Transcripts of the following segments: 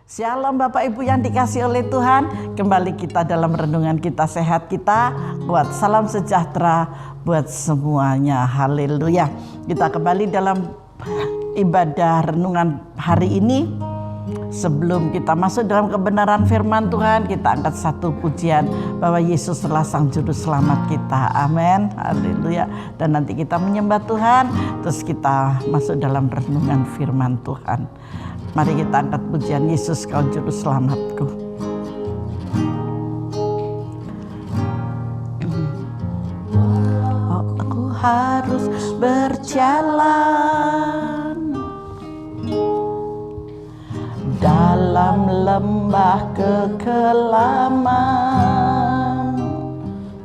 Shalom Bapak Ibu yang dikasihi oleh Tuhan. Kembali kita dalam renungan kita sehat kita. Buat salam sejahtera buat semuanya. Haleluya. Kita kembali dalam ibadah renungan hari ini. Sebelum kita masuk dalam kebenaran firman Tuhan, kita angkat satu pujian bahwa Yesus adalah Sang Juru Selamat kita. Amin. Haleluya. Dan nanti kita menyembah Tuhan, terus kita masuk dalam renungan firman Tuhan. Mari kita angkat pujian, Yesus Kau Juru Selamatku. Oh, aku harus berjalan dalam lembah kekelaman,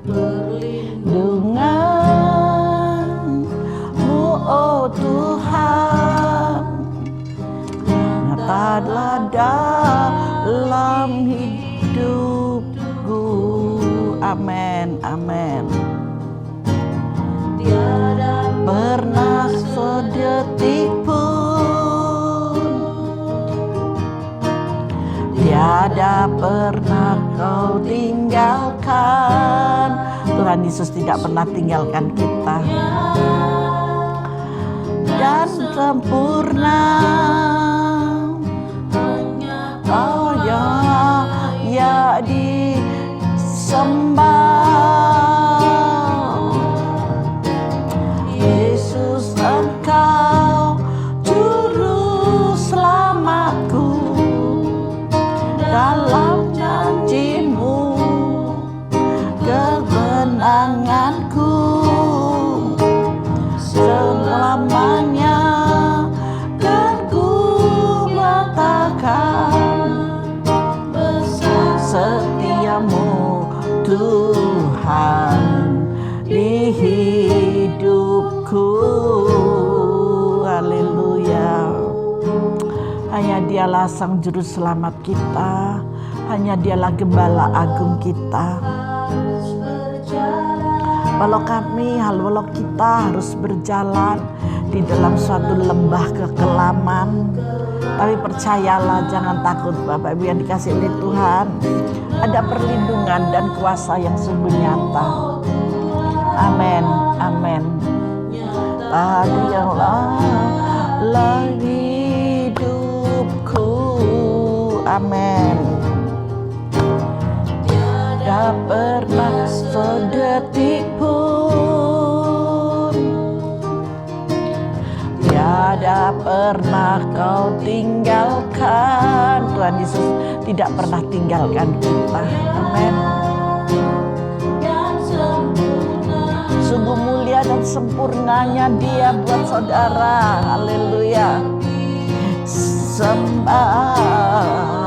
perlindungan-Mu, oh Tuhan, nyatalah dalam hidupku. Amin, amin. Tiada pernah sedetik pun, tiada pernah Kau tinggalkan. Tuhan Yesus tidak pernah tinggalkan kita. Dan sempurna, oh ya disembah. Yesus Engkau Juru Selamatku, dalam janji-Mu kebenanganku selamanya. Dan ku mengatakan setiamu Tuhan di hidupku. Haleluya. Hanya Dialah Sang Juru Selamat kita, hanya Dialah Gembala Agung kita. Walau kita harus berjalan di dalam suatu lembah kekelaman, tapi percayalah, jangan takut Bapak Ibu yang dikasihi oleh Tuhan. Ada perlindungan dan kuasa yang sungguh nyata. Amin, amin. Dialah hidupku. Amin. Tiada pernah sedetik pun, tiada pernah Kau tinggalkan. Tuhan Yesus tidak pernah tinggalkan kita. Amin. Sungguh mulia dan sempurnanya Dia buat saudara. Haleluya. Sembah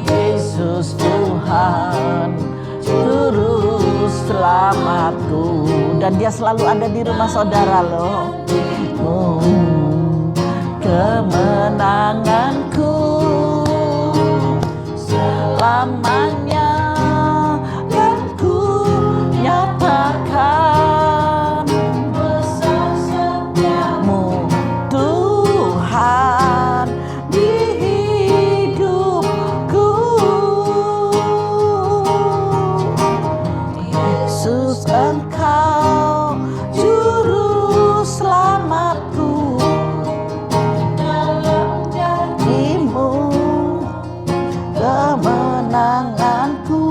Yesus Tuhan Juru Selamatku, dan Dia selalu ada di rumah saudara loh. Kemenanganku selamanya, dan ku nyatakan besar setiamu Tuhan di hidupku. Yesus Engkau Juru Selamatku, dalam janji-Mu kemenanganku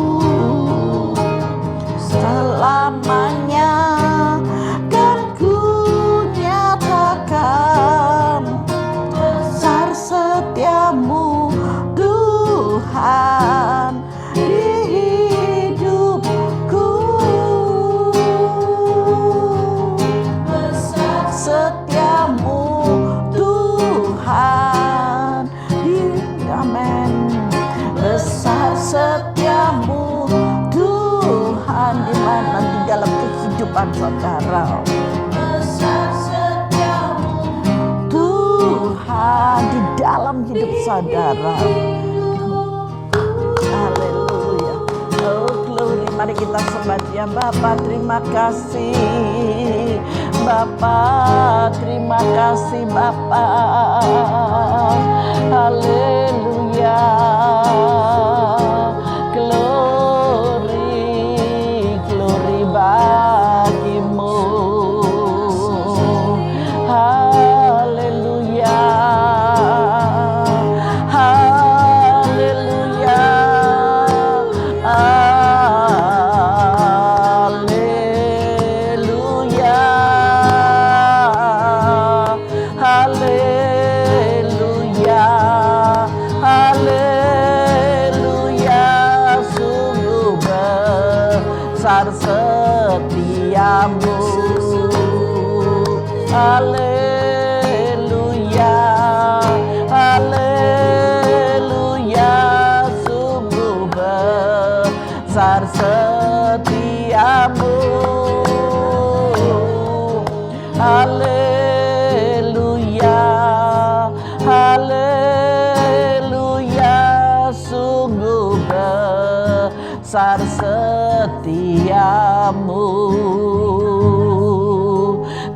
selamanya. Dan ku nyatakan besar setiamu Tuhan di hidupku. Besar setiamu Tuhan di, amin. Besar setiamu Tuhan di mana? Di dalam kehidupan saudara. Besar setiamu Tuhan di dalam hidup saudara. Haleluya. Oh glory. Mari kita sembah Dia. Bapa terima kasih. Bapa terima kasih Bapa. haleluya. Glory bagimu, haleluya, haleluya, haleluya, haleluya, haleluya. Sungguh besar setiamu, haleluya, haleluya. Sungguh besar setiamu, haleluya, haleluya. Sungguh besar setiamu.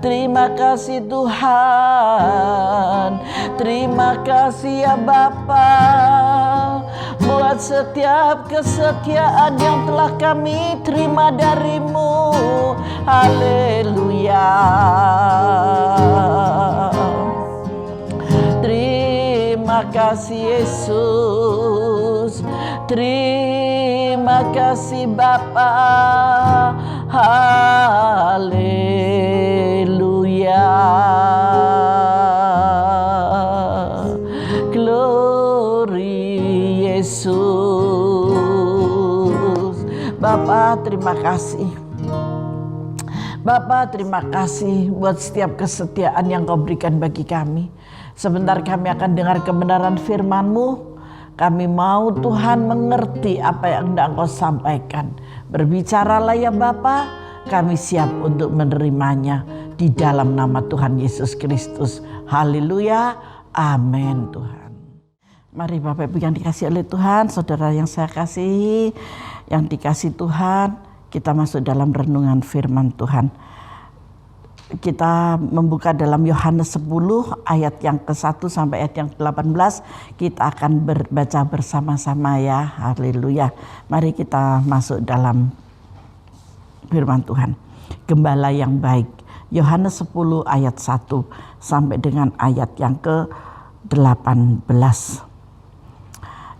Terima kasih Tuhan, terima kasih ya Bapa, buat setiap kesetiaan yang telah kami terima darimu, haleluya. Terima kasih Yesus, terima kasih Bapa, haleluya. Glory Yesus. Bapa, terima kasih. Bapa, terima kasih buat setiap kesetiaan yang Kau berikan bagi kami. Sebentar kami akan dengar kebenaran firman-Mu. Kami mau Tuhan mengerti apa yang hendak Engkau sampaikan. Berbicaralah ya Bapa, kami siap untuk menerimanya di dalam nama Tuhan Yesus Kristus. Haleluya, amin Tuhan. Mari Bapak Ibu yang dikasihi oleh Tuhan, saudara yang saya kasihi, yang dikasihi Tuhan, kita masuk dalam renungan firman Tuhan. Kita membuka dalam Yohanes 10 ayat yang ke-1 sampai ayat yang ke-18. Kita akan berbaca bersama-sama ya. Haleluya. Mari kita masuk dalam firman Tuhan. Gembala yang baik. Yohanes 10 ayat 1 sampai dengan ayat yang ke-18.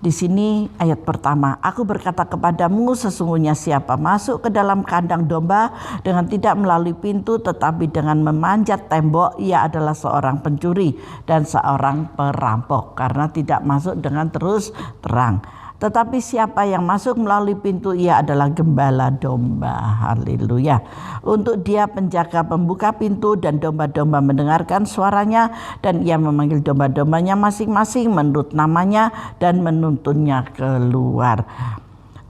Di sini ayat pertama, aku berkata kepadamu, sesungguhnya siapa masuk ke dalam kandang domba dengan tidak melalui pintu tetapi dengan memanjat tembok, ia adalah seorang pencuri dan seorang perampok, karena tidak masuk dengan terus terang. Tetapi siapa yang masuk melalui pintu, ia adalah gembala domba. Haleluya. Untuk dia penjaga pembuka pintu, dan domba-domba mendengarkan suaranya, dan ia memanggil domba-dombanya masing-masing menurut namanya dan menuntunnya keluar.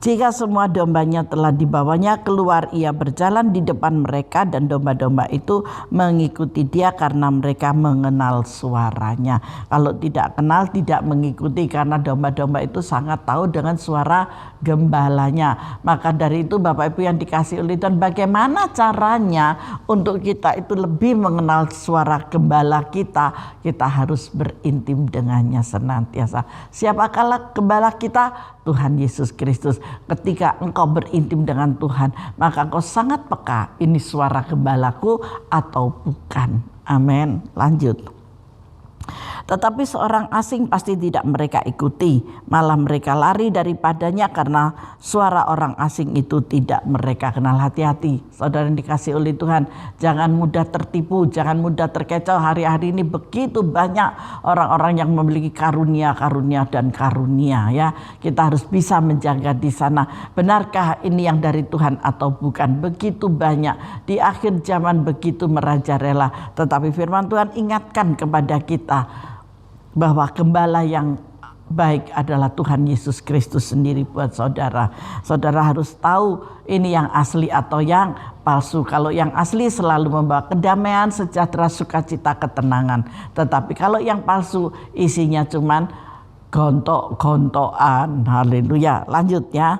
Jika semua dombanya telah dibawanya keluar, ia berjalan di depan mereka, dan domba-domba itu mengikuti dia karena mereka mengenal suaranya. Kalau tidak kenal, tidak mengikuti, karena domba-domba itu sangat tahu dengan suara gembalanya. Maka dari itu Bapak Ibu yang dikasihi oleh Tuhan, bagaimana caranya untuk kita itu lebih mengenal suara gembala kita? Kita harus berintim dengannya senantiasa. Siapakah gembala kita? Tuhan Yesus Kristus. Ketika engkau berintim dengan Tuhan, maka engkau sangat peka, ini suara gembalaku atau bukan. Amin. Lanjut. Tetapi seorang asing pasti tidak mereka ikuti, malah mereka lari daripadanya karena suara orang asing itu tidak mereka kenal. Hati-hati saudara yang dikasihi oleh Tuhan, jangan mudah tertipu, jangan mudah terkecoh. Hari-hari ini begitu banyak orang-orang yang memiliki karunia-karunia dan karunia ya. Kita harus bisa menjaga di sana. Benarkah ini yang dari Tuhan atau bukan? Begitu banyak di akhir zaman, begitu merajalela. Tetapi firman Tuhan ingatkan kepada kita bahwa gembala yang baik adalah Tuhan Yesus Kristus sendiri buat saudara. Saudara harus tahu ini yang asli atau yang palsu. Kalau yang asli selalu membawa kedamaian, sejahtera, sukacita, ketenangan. Tetapi kalau yang palsu isinya cuman gontok-gontokan. Haleluya. Lanjut ya.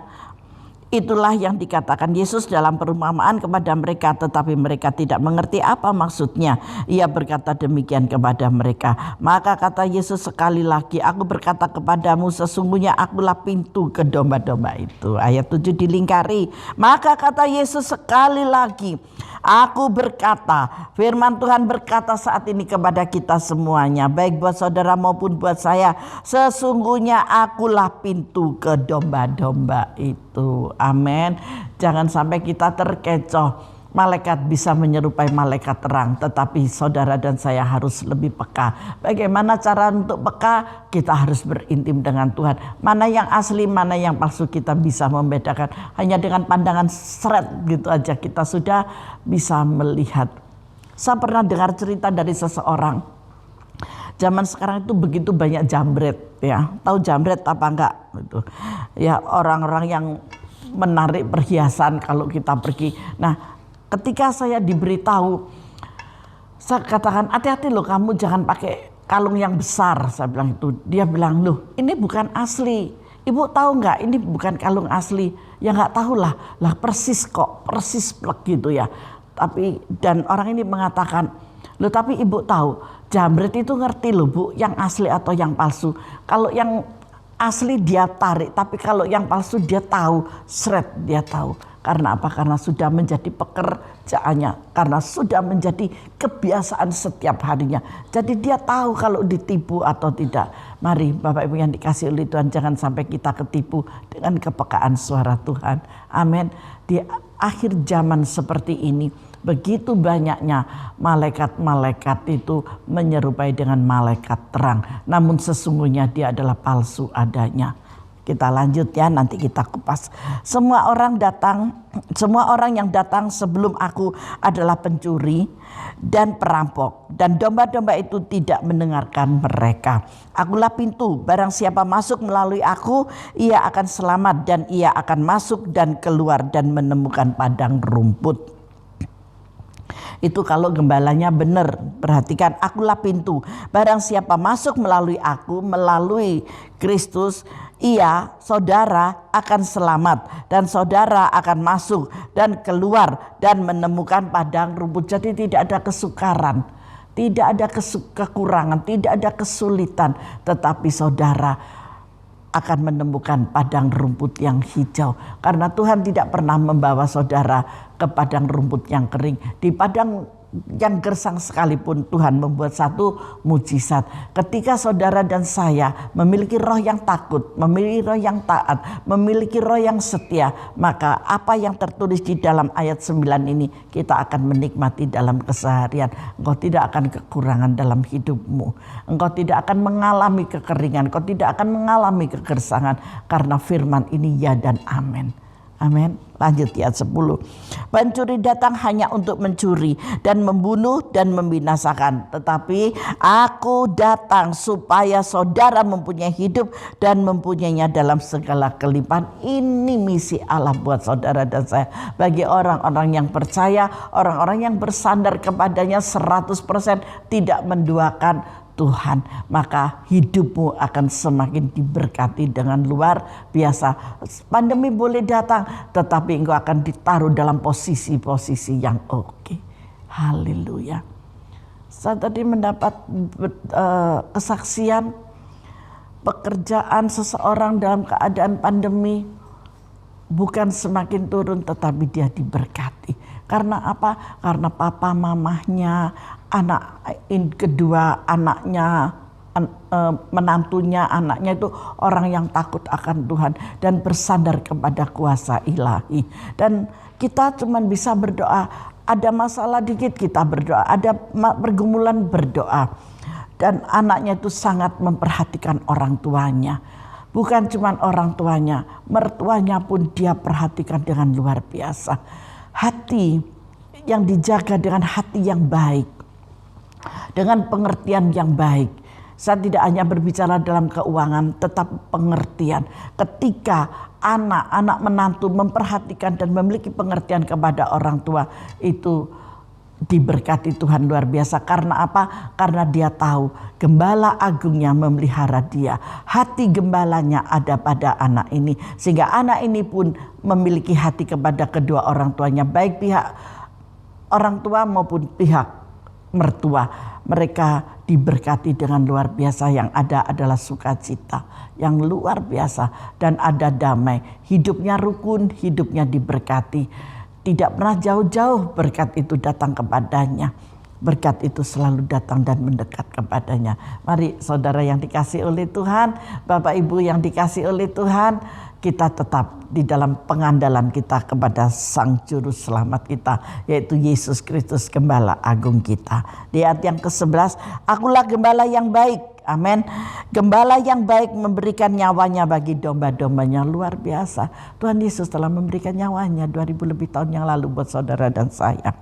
Itulah yang dikatakan Yesus dalam perumpamaan kepada mereka, tetapi mereka tidak mengerti apa maksudnya. Ia berkata demikian kepada mereka. Maka kata Yesus sekali lagi, aku berkata kepadamu, sesungguhnya akulah pintu ke domba-domba itu. Ayat 7 dilingkari. Maka kata Yesus sekali lagi, aku berkata, firman Tuhan berkata saat ini kepada kita semuanya, baik buat saudara maupun buat saya, sesungguhnya akulah pintu ke domba-domba itu. Amin. Jangan sampai kita terkecoh. Malaikat bisa menyerupai malaikat terang, tetapi saudara dan saya harus lebih peka. Bagaimana cara untuk peka? Kita harus berintim dengan Tuhan. Mana yang asli, mana yang palsu, kita bisa membedakan. Hanya dengan pandangan seret gitu aja kita sudah bisa melihat. Saya pernah dengar cerita dari seseorang. Zaman sekarang itu begitu banyak jambret, ya. Tahu jambret apa enggak? Gitu. Ya, orang-orang yang menarik perhiasan kalau kita pergi. Nah, ketika saya diberitahu, saya katakan hati-hati loh, kamu jangan pakai kalung yang besar. Saya bilang itu. Dia bilang, loh ini bukan asli. Ibu tahu nggak ini bukan kalung asli? Ya nggak tahu lah persis kok, persis plek gitu ya. Tapi dan orang ini mengatakan, loh tapi ibu tahu jambret itu ngerti loh bu, yang asli atau yang palsu. Kalau yang asli dia tarik, tapi kalau yang palsu dia tahu, seret dia tahu. Karena apa? Karena sudah menjadi pekerjaannya, karena sudah menjadi kebiasaan setiap harinya. Jadi dia tahu kalau ditipu atau tidak. Mari Bapak Ibu yang dikasih oleh Tuhan, jangan sampai kita ketipu dengan kepekaan suara Tuhan. Amin. Di akhir zaman seperti ini, begitu banyaknya malaikat-malaikat itu menyerupai dengan malaikat terang. Namun sesungguhnya dia adalah palsu adanya. Kita lanjut ya, nanti kita kupas. Semua orang yang datang sebelum aku adalah pencuri dan perampok, dan domba-domba itu tidak mendengarkan mereka. Akulah pintu, barang siapa masuk melalui aku, ia akan selamat dan ia akan masuk dan keluar dan menemukan padang rumput. Itu kalau gembalanya benar. Perhatikan, akulah pintu. Barang siapa masuk melalui aku, melalui Kristus, ia, saudara, akan selamat. Dan saudara akan masuk dan keluar dan menemukan padang rumput. Jadi tidak ada kesukaran, tidak ada kekurangan, tidak ada kesulitan. Tetapi saudara akan menemukan padang rumput yang hijau. Karena Tuhan tidak pernah membawa saudara ke padang rumput yang kering. Di padang yang gersang sekalipun Tuhan membuat satu mujizat. Ketika saudara dan saya memiliki roh yang takut, memiliki roh yang taat, memiliki roh yang setia, maka apa yang tertulis di dalam ayat 9 ini kita akan menikmati dalam keseharian. Engkau tidak akan kekurangan dalam hidupmu. Engkau tidak akan mengalami kekeringan, engkau tidak akan mengalami kegersangan, karena firman ini ya dan amin. Amin. Lanjut ayat 10. Pencuri datang hanya untuk mencuri dan membunuh dan membinasakan. Tetapi aku datang supaya saudara mempunyai hidup dan mempunyainya dalam segala kelimpahan. Ini misi Allah buat saudara dan saya. Bagi orang-orang yang percaya, orang-orang yang bersandar kepadanya 100%, tidak menduakan Tuhan, maka hidupmu akan semakin diberkati dengan luar biasa. Pandemi boleh datang, tetapi engkau akan ditaruh dalam posisi-posisi yang oke. Haleluya. Saya tadi mendapat kesaksian pekerjaan seseorang dalam keadaan pandemi bukan semakin turun, tetapi dia diberkati. Karena apa? Karena papa mamahnya, anak kedua anaknya, menantunya, anaknya itu orang yang takut akan Tuhan dan bersandar kepada kuasa ilahi. Dan kita cuma bisa berdoa. Ada masalah dikit kita berdoa, ada pergumulan berdoa. Dan anaknya itu sangat memperhatikan orang tuanya. Bukan cuma orang tuanya, mertuanya pun dia perhatikan dengan luar biasa. Hati yang dijaga dengan hati yang baik, dengan pengertian yang baik. Saya tidak hanya berbicara dalam keuangan, tetap pengertian. Ketika anak menantu memperhatikan dan memiliki pengertian kepada orang tua, itu diberkati Tuhan luar biasa. Karena apa? Karena dia tahu gembala agungnya memelihara dia. Hati gembalanya ada pada anak ini, sehingga anak ini pun memiliki hati kepada kedua orang tuanya, baik pihak orang tua maupun pihak mertua. Mereka diberkati dengan luar biasa. Yang ada adalah sukacita yang luar biasa dan ada damai. Hidupnya rukun, hidupnya diberkati. Tidak pernah jauh-jauh berkat itu datang kepadanya. Berkat itu selalu datang dan mendekat kepadanya. Mari saudara yang dikasihi oleh Tuhan, Bapak Ibu yang dikasihi oleh Tuhan, kita tetap di dalam pengandalan kita kepada Sang Juru Selamat kita, yaitu Yesus Kristus, Gembala Agung kita. Di ayat yang ke-11, akulah gembala yang baik. Amin. Gembala yang baik memberikan nyawanya bagi domba-dombanya. Luar biasa. Tuhan Yesus telah memberikan nyawanya 2000 lebih tahun yang lalu buat saudara dan saya.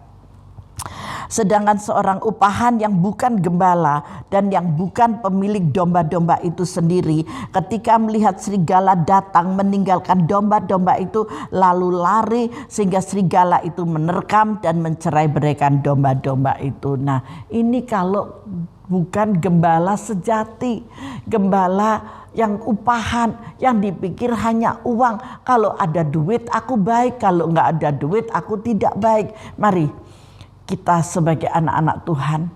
Sedangkan seorang upahan yang bukan gembala dan yang bukan pemilik domba-domba itu sendiri, ketika melihat serigala datang meninggalkan domba-domba itu, lalu lari, sehingga serigala itu menerkam dan mencerai-beraikan domba-domba itu. Nah, ini kalau bukan gembala sejati, gembala yang upahan, yang dipikir hanya uang. Kalau ada duit aku baik, kalau nggak ada duit aku tidak baik. Mari kita sebagai anak-anak Tuhan,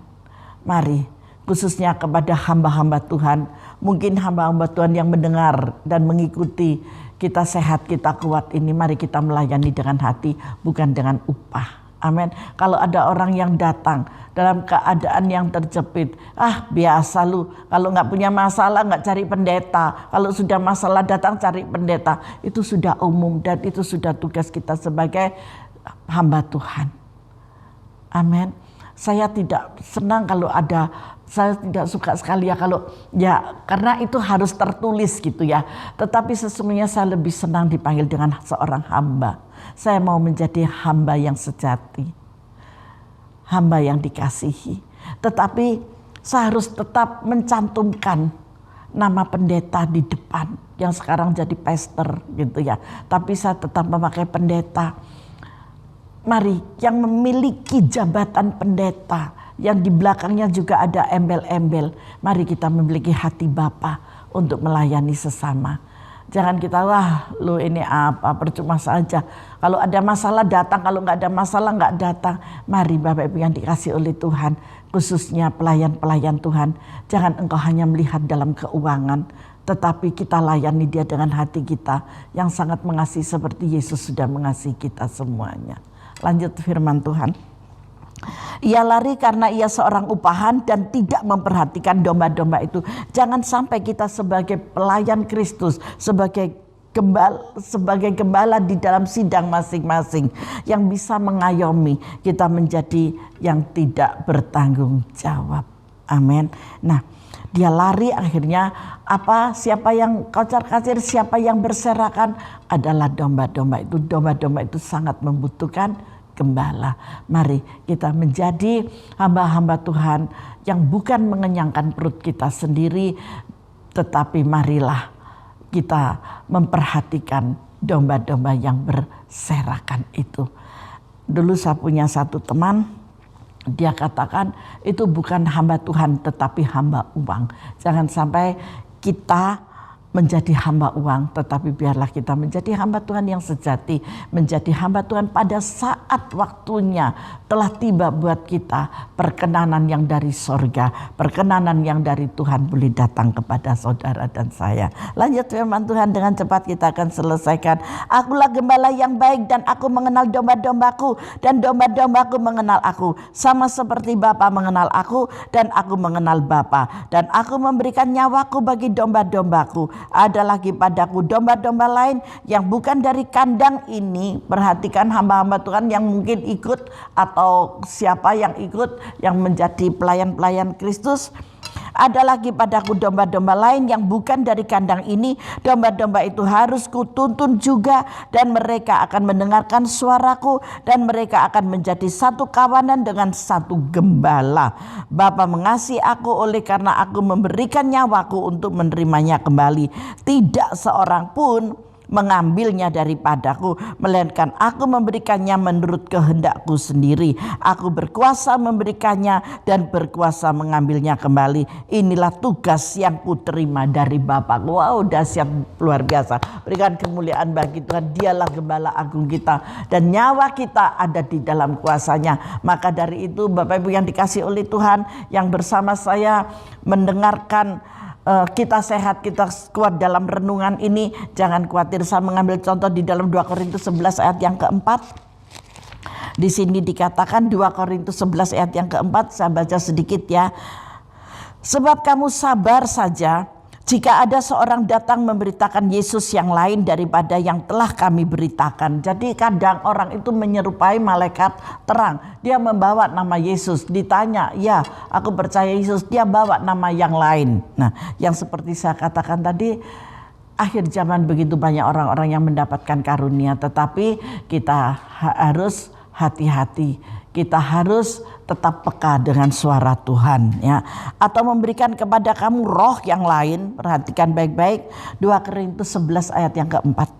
mari khususnya kepada hamba-hamba Tuhan, mungkin hamba-hamba Tuhan yang mendengar dan mengikuti Kita Sehat Kita Kuat ini, mari kita melayani dengan hati, bukan dengan upah. Amin. Kalau ada orang yang datang dalam keadaan yang terjepit, biasa lu, kalau nggak punya masalah nggak cari pendeta, kalau sudah masalah datang cari pendeta, itu sudah umum dan itu sudah tugas kita sebagai hamba Tuhan. Amin. Saya tidak senang kalau ada, saya tidak suka sekali kalau karena itu harus tertulis gitu ya. Tetapi sesungguhnya saya lebih senang dipanggil dengan seorang hamba. Saya mau menjadi hamba yang sejati, hamba yang dikasihi. Tetapi saya harus tetap mencantumkan nama pendeta di depan, yang sekarang jadi pastor gitu ya. Tapi saya tetap memakai pendeta. Mari yang memiliki jabatan pendeta, yang di belakangnya juga ada embel-embel, mari kita memiliki hati Bapa untuk melayani sesama. Jangan kita, lu ini apa, percuma saja. Kalau ada masalah datang, kalau nggak ada masalah nggak datang. Mari Bapak Ibu yang dikasih oleh Tuhan, khususnya pelayan-pelayan Tuhan, jangan engkau hanya melihat dalam keuangan, tetapi kita layani dia dengan hati kita yang sangat mengasihi seperti Yesus sudah mengasihi kita semuanya. Lanjut firman Tuhan. Ia lari karena ia seorang upahan dan tidak memperhatikan domba-domba itu. Jangan sampai kita sebagai pelayan Kristus, sebagai gembala di dalam sidang masing-masing, yang bisa mengayomi kita menjadi yang tidak bertanggung jawab. Amin. Nah, dia lari akhirnya siapa yang kocar-kacir, siapa yang berserakan adalah domba-domba itu. Domba-domba itu sangat membutuhkan gembala. Mari kita menjadi hamba-hamba Tuhan yang bukan mengenyangkan perut kita sendiri, tetapi marilah kita memperhatikan domba-domba yang berserakan itu. Dulu saya punya satu teman, dia katakan itu bukan hamba Tuhan tetapi hamba uang. Jangan sampai kita menjadi hamba uang, tetapi biarlah kita menjadi hamba Tuhan yang sejati, menjadi hamba Tuhan pada saat waktunya telah tiba buat kita. Perkenanan yang dari sorga, perkenanan yang dari Tuhan boleh datang kepada saudara dan saya. Lanjut firman Tuhan, dengan cepat kita akan selesaikan. Akulah gembala yang baik dan aku mengenal domba-dombaku dan domba-dombaku mengenal aku. Sama seperti Bapa mengenal aku dan aku mengenal Bapa. Dan aku memberikan nyawaku bagi domba-dombaku. Ada lagi padaku domba-domba lain yang bukan dari kandang ini. Perhatikan hamba-hamba Tuhan yang mungkin ikut atau siapa yang ikut yang menjadi pelayan-pelayan Kristus. Ada lagi padaku domba-domba lain yang bukan dari kandang ini. Domba-domba itu harus kutuntun juga, dan mereka akan mendengarkan suaraku, dan mereka akan menjadi satu kawanan dengan satu gembala. Bapa mengasihi aku oleh karena aku memberikan nyawaku untuk menerimanya kembali. Tidak seorang pun mengambilnya daripadaku, melainkan aku memberikannya menurut kehendakku sendiri. Aku berkuasa memberikannya dan berkuasa mengambilnya kembali. Inilah tugas yang kuterima dari Bapakku. Wow, dahsyat, luar biasa. Berikan kemuliaan bagi Tuhan. Dialah gembala agung kita dan nyawa kita ada di dalam kuasanya. Maka dari itu Bapak Ibu yang dikasih oleh Tuhan, yang bersama saya mendengarkan kita sehat, kita kuat dalam renungan ini, jangan khawatir. Saya mengambil contoh di dalam 2 Korintus 11 ayat yang keempat. Di sini dikatakan 2 Korintus 11 ayat yang keempat, saya baca sedikit ya. Sebab kamu sabar saja jika ada seorang datang memberitakan Yesus yang lain daripada yang telah kami beritakan. Jadi kadang orang itu menyerupai malaikat terang. Dia membawa nama Yesus. Ditanya, ya aku percaya Yesus. Dia bawa nama yang lain. Nah, yang seperti saya katakan tadi, akhir zaman begitu banyak orang-orang yang mendapatkan karunia. Tetapi kita harus hati-hati. Kita harus tetap peka dengan suara Tuhan ya. Atau memberikan kepada kamu roh yang lain. Perhatikan baik-baik 2 Korintus 11 ayat yang keempat.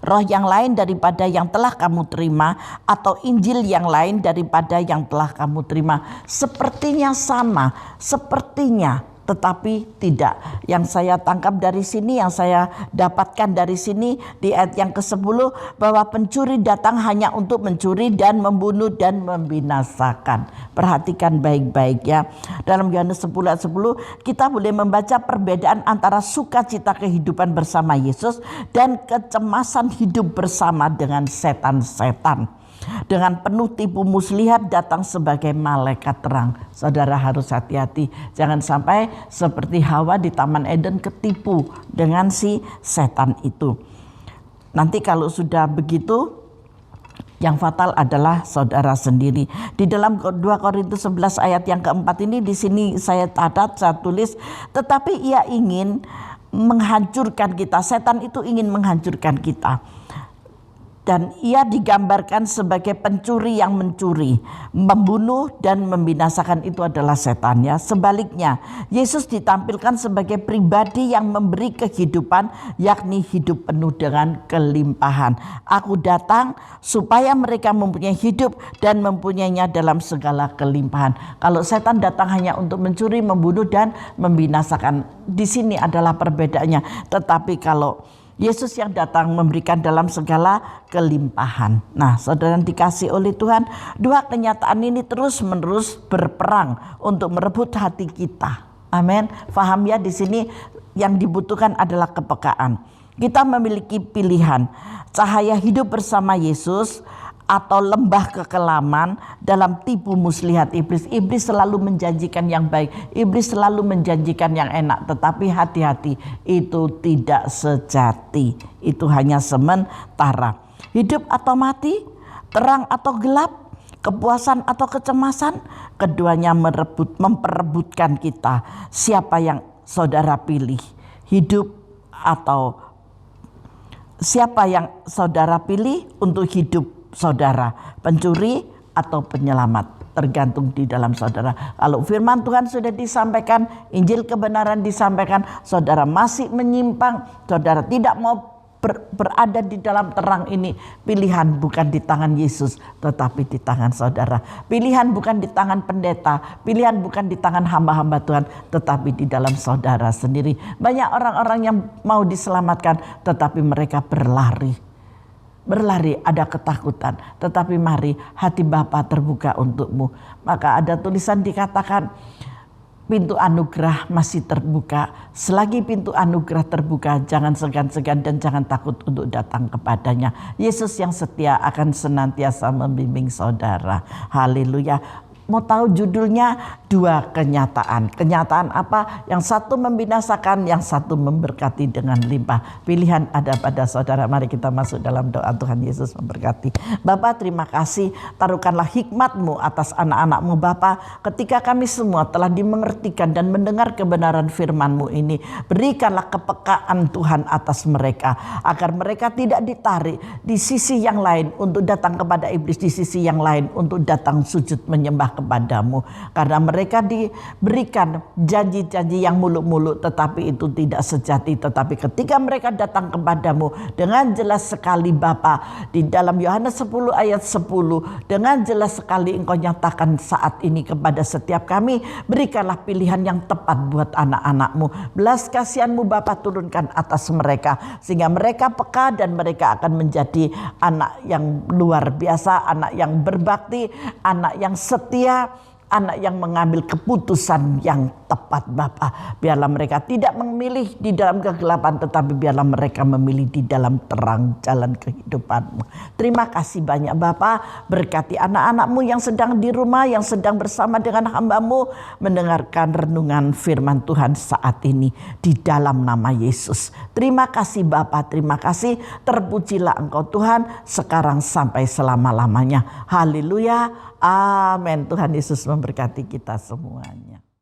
Roh yang lain daripada yang telah kamu terima, atau Injil yang lain daripada yang telah kamu terima. Sepertinya sama, sepertinya, tetapi tidak. Yang saya tangkap dari sini, yang saya dapatkan dari sini di ayat yang ke-10, bahwa pencuri datang hanya untuk mencuri dan membunuh dan membinasakan. Perhatikan baik-baik ya. Dalam Yohanes 10 ayat 10 kita boleh membaca perbedaan antara sukacita kehidupan bersama Yesus dan kecemasan hidup bersama dengan setan-setan. Dengan penuh tipu muslihat datang sebagai malaikat terang. Saudara harus hati-hati. Jangan sampai seperti Hawa di Taman Eden ketipu dengan si setan itu. Nanti kalau sudah begitu, yang fatal adalah saudara sendiri. Di dalam 2 Korintus 11 ayat yang keempat ini, di sini saya catat, saya tulis, tetapi ia ingin menghancurkan kita. Setan itu ingin menghancurkan kita. Dan ia digambarkan sebagai pencuri yang mencuri, membunuh dan membinasakan. Itu adalah setan ya. Sebaliknya, Yesus ditampilkan sebagai pribadi yang memberi kehidupan, yakni hidup penuh dengan kelimpahan. Aku datang supaya mereka mempunyai hidup dan mempunyainya dalam segala kelimpahan. Kalau setan datang hanya untuk mencuri, membunuh dan membinasakan, di sini adalah perbedaannya. Tetapi kalau Yesus yang datang memberikan dalam segala kelimpahan. Nah, saudara dikasih oleh Tuhan, dua kenyataan ini terus-menerus berperang untuk merebut hati kita. Amin. Faham ya, di sini yang dibutuhkan adalah kepekaan. Kita memiliki pilihan, cahaya hidup bersama Yesus atau lembah kekelaman dalam tipu muslihat iblis. Iblis selalu menjanjikan yang baik, iblis selalu menjanjikan yang enak, tetapi hati-hati, itu tidak sejati, itu hanya sementara. Hidup atau mati, terang atau gelap, kepuasan atau kecemasan, keduanya memperebutkan kita. Siapa yang saudara pilih? Hidup atau siapa yang saudara pilih untuk hidup saudara, pencuri atau penyelamat, tergantung di dalam saudara. Kalau firman Tuhan sudah disampaikan, Injil kebenaran disampaikan, saudara masih menyimpang, saudara tidak mau berada di dalam terang ini, pilihan bukan di tangan Yesus, tetapi di tangan saudara. Pilihan bukan di tangan pendeta, pilihan bukan di tangan hamba-hamba Tuhan, tetapi di dalam saudara sendiri. Banyak orang-orang yang mau diselamatkan, tetapi mereka berlari, ada ketakutan. Tetapi mari, hati Bapa terbuka untukmu. Maka ada tulisan dikatakan, pintu anugerah masih terbuka. Selagi pintu anugerah terbuka, jangan segan-segan dan jangan takut untuk datang kepadanya. Yesus yang setia akan senantiasa membimbing saudara. Haleluya. Mau tahu judulnya? Dua kenyataan. Kenyataan apa? Yang satu membinasakan, yang satu memberkati dengan limpah. Pilihan ada pada saudara. Mari kita masuk dalam doa. Tuhan Yesus memberkati. Bapa, terima kasih. Taruhkanlah hikmat-Mu atas anak-anak-Mu Bapa. Ketika kami semua telah dimengertikan dan mendengar kebenaran firman-Mu ini, berikanlah kepekaan Tuhan atas mereka, agar mereka tidak ditarik di sisi yang lain untuk datang kepada iblis, di sisi yang lain untuk datang sujud menyembah kepadamu. Karena mereka diberikan janji-janji yang muluk-muluk tetapi itu tidak sejati. Tetapi ketika mereka datang kepadamu dengan jelas sekali Bapa, di dalam Yohanes 10 ayat 10, dengan jelas sekali Engkau nyatakan saat ini kepada setiap kami, berikanlah pilihan yang tepat buat anak-anak-Mu. Belas kasihan-Mu Bapa turunkan atas mereka, sehingga mereka peka dan mereka akan menjadi anak yang luar biasa, anak yang berbakti, anak yang setia, anak yang mengambil keputusan yang tepat Bapa. Biarlah mereka tidak memilih di dalam kegelapan, tetapi biarlah mereka memilih di dalam terang jalan kehidupan-Mu. Terima kasih banyak Bapa. Berkati anak-anak-Mu yang sedang di rumah, yang sedang bersama dengan hamba-Mu mendengarkan renungan firman Tuhan saat ini di dalam nama Yesus. Terima kasih Bapa, terima kasih. Terpujilah Engkau Tuhan sekarang sampai selama-lamanya. Haleluya. Amin. Tuhan Yesus memberkati kita semuanya.